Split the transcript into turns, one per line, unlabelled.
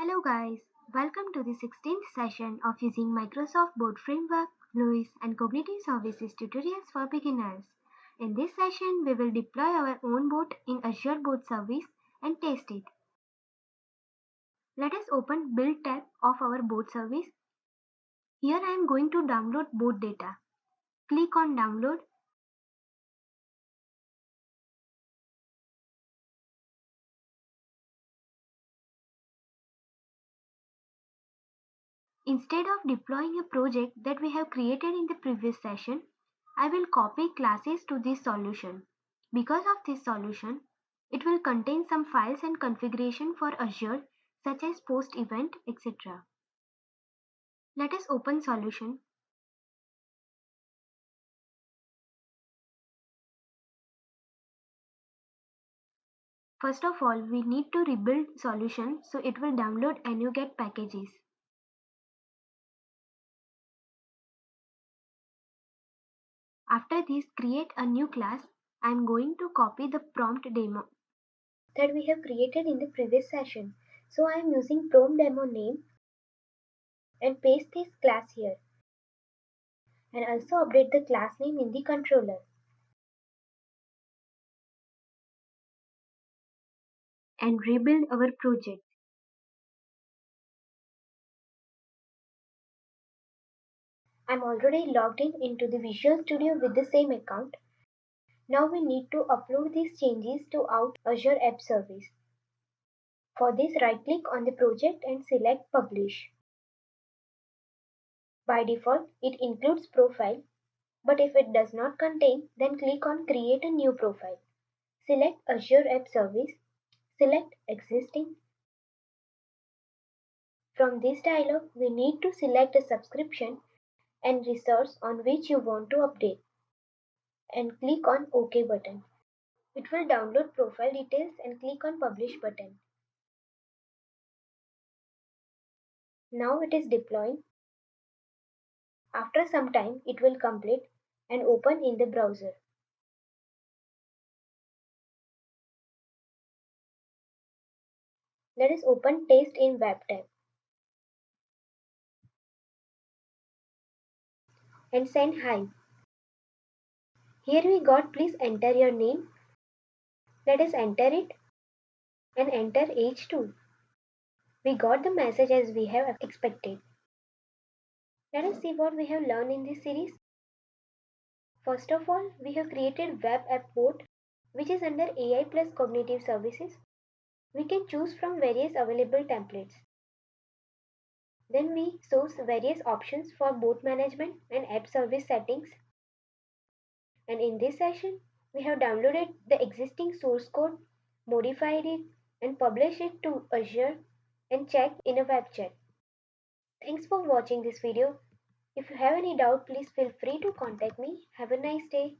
Hello guys, welcome to the 16th session of using Microsoft Boat Framework, Lewis and Cognitive Services tutorials for beginners. In this session, we will deploy our own boat in Azure Boat Service and test it. Let us open Build tab of our boat service. Here I am going to download boat data. Click on Download. Instead of deploying a project that we have created in the previous session, I will copy classes to this solution. Because of this solution, it will contain some files and configuration for Azure such as post event, etc. Let us open solution. First of all, we need to rebuild solution so it will download NuGet packages. After this, create a new class. I am going to copy the prompt demo that we have created in the previous session. So I am using prompt demo name and paste this class here, and also update the class name in the controller. And rebuild our project. I'm already logged in into the Visual Studio with the same account. Now we need to upload these changes to our Azure App Service. For this, right click on the project and select Publish. By default, it includes profile, but if it does not contain, then click on Create a new profile. Select Azure App Service, select Existing. From this dialog, we need to select a subscription and resource on which you want to update, and click on OK button. It will download profile details and click on Publish button. Now it is deploying. After some time, it will complete and open in the browser. Let us open Test in Web tab and send hi. Here we got please enter your name. Let us enter it and enter age too. We got the message as we have expected. Let us see what we have learned in this series. First of all, we have created web app boat which is under AI plus cognitive services. We can choose from various available templates. Then we source various options for boat management and app service settings. And in this session, we have downloaded the existing source code, modified it, and published it to Azure and checked in a web chat. Thanks for watching this video. If you have any doubt, please feel free to contact me. Have a nice day.